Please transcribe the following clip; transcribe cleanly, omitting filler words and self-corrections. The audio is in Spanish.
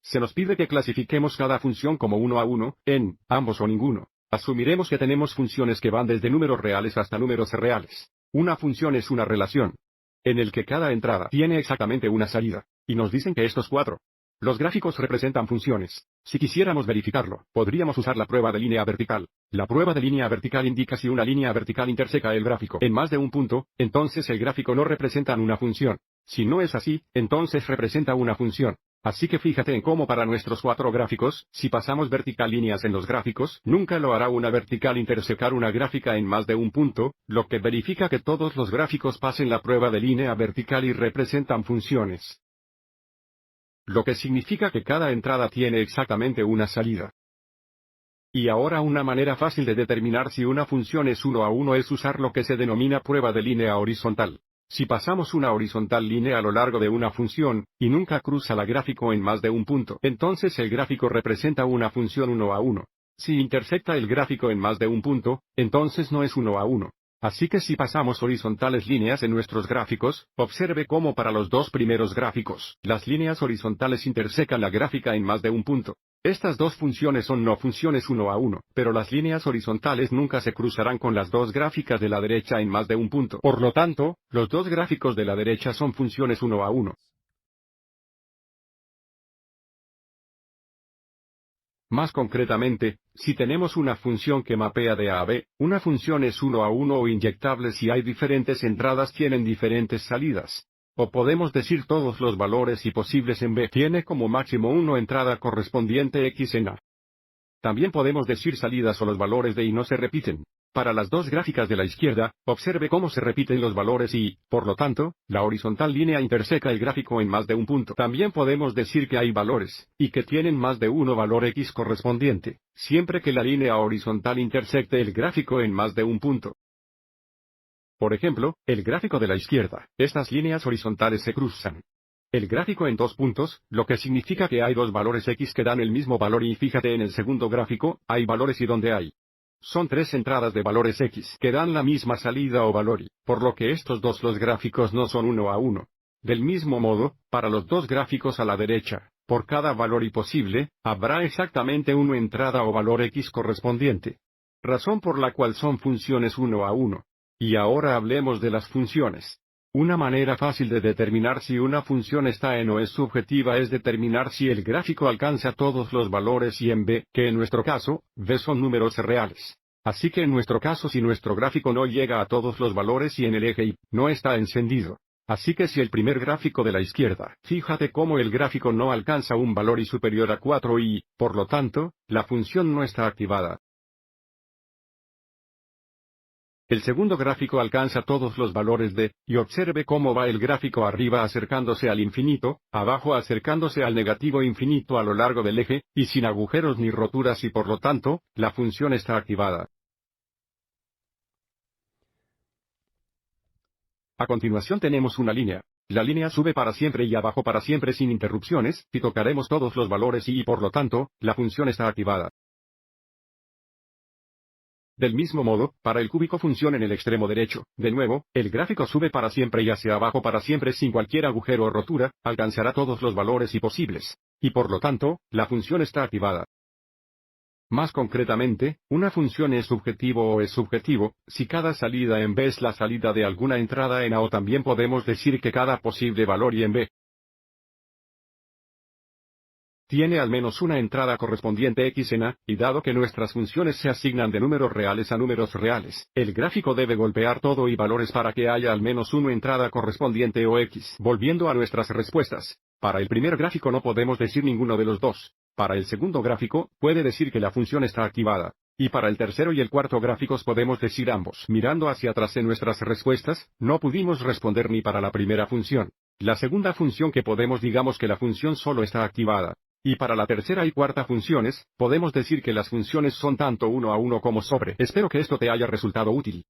Se nos pide que clasifiquemos cada función como 1 a 1, en ambos o ninguno. Asumiremos que tenemos funciones que van desde números reales hasta números irreales. Una función es una relación en el que cada entrada tiene exactamente una salida, y nos dicen que estos cuatro. Los gráficos representan funciones. Si quisiéramos verificarlo, podríamos usar la prueba de línea vertical. La prueba de línea vertical indica si una línea vertical interseca el gráfico en más de un punto, entonces el gráfico no representa una función. Si no es así, entonces representa una función. Así que fíjate en cómo para nuestros cuatro gráficos, si pasamos vertical líneas en los gráficos, nunca lo hará una vertical intersecar una gráfica en más de un punto, lo que verifica que todos los gráficos pasen la prueba de línea vertical y representan funciones. Lo que significa que cada entrada tiene exactamente una salida. Y ahora una manera fácil de determinar si una función es 1 a 1 es usar lo que se denomina prueba de línea horizontal. Si pasamos una horizontal línea a lo largo de una función, y nunca cruza la gráfico en más de un punto, entonces el gráfico representa una función 1 a 1. Si intersecta el gráfico en más de un punto, entonces no es 1 a 1. Así que si pasamos horizontales líneas en nuestros gráficos, observe cómo para los dos primeros gráficos, las líneas horizontales intersecan la gráfica en más de un punto. Estas dos funciones son no funciones 1 a 1, pero las líneas horizontales nunca se cruzarán con las dos gráficas de la derecha en más de un punto. Por lo tanto, los dos gráficos de la derecha son funciones 1 a 1. Más concretamente, si tenemos una función que mapea de A a B, una función es 1 a 1 o inyectable si hay diferentes entradas tienen diferentes salidas. O podemos decir todos los valores y posibles en B tiene como máximo una entrada correspondiente X en A. También podemos decir salidas o los valores de Y no se repiten. Para las dos gráficas de la izquierda, observe cómo se repiten los valores y, por lo tanto, la horizontal línea interseca el gráfico en más de un punto. También podemos decir que hay valores, y que tienen más de uno valor X correspondiente, siempre que la línea horizontal intersecte el gráfico en más de un punto. Por ejemplo, el gráfico de la izquierda, estas líneas horizontales se cruzan. El gráfico en dos puntos, lo que significa que hay dos valores X que dan el mismo valor y fíjate en el segundo gráfico, hay valores y donde hay. Son tres entradas de valores X que dan la misma salida o valor y, por lo que estos dos los gráficos no son 1 a 1. Del mismo modo, para los dos gráficos a la derecha, por cada valor y posible, habrá exactamente una entrada o valor X correspondiente. Razón por la cual son funciones 1 a 1. Y ahora hablemos de las funciones. Una manera fácil de determinar si una función está en o es subjetiva es determinar si el gráfico alcanza todos los valores y en B, que en nuestro caso, B son números reales. Así que en nuestro caso si nuestro gráfico no llega a todos los valores y en el eje Y, no está encendido. Así que si el primer gráfico de la izquierda, fíjate cómo el gráfico no alcanza un valor y superior a 4 y, por lo tanto, la función no está activada. El segundo gráfico alcanza todos los valores de, y observe cómo va el gráfico arriba acercándose al infinito, abajo acercándose al negativo infinito a lo largo del eje, y sin agujeros ni roturas y por lo tanto, la función está activada. A continuación tenemos una línea. La línea sube para siempre y abajo para siempre sin interrupciones, y tocaremos todos los valores y por lo tanto, la función está activada. Del mismo modo, para el cúbico función en el extremo derecho, de nuevo, el gráfico sube para siempre y hacia abajo para siempre sin cualquier agujero o rotura, alcanzará todos los valores y posibles. Y por lo tanto, la función está activada. Más concretamente, una función es subjetivo o es subjetivo, si cada salida en B es la salida de alguna entrada en A o también podemos decir que cada posible valor y en B tiene al menos una entrada correspondiente X en A, y dado que nuestras funciones se asignan de números reales a números reales, el gráfico debe golpear todo y valores para que haya al menos una entrada correspondiente o X. Volviendo a nuestras respuestas, para el primer gráfico no podemos decir ninguno de los dos. Para el segundo gráfico, puede decir que la función está activada. Y para el tercero y el cuarto gráficos podemos decir ambos. Mirando hacia atrás en nuestras respuestas, no pudimos responder ni para la primera función. La segunda función que podemos digamos que la función solo está activada. Y para la tercera y cuarta funciones, podemos decir que las funciones son tanto 1 a 1 como sobre. Espero que esto te haya resultado útil.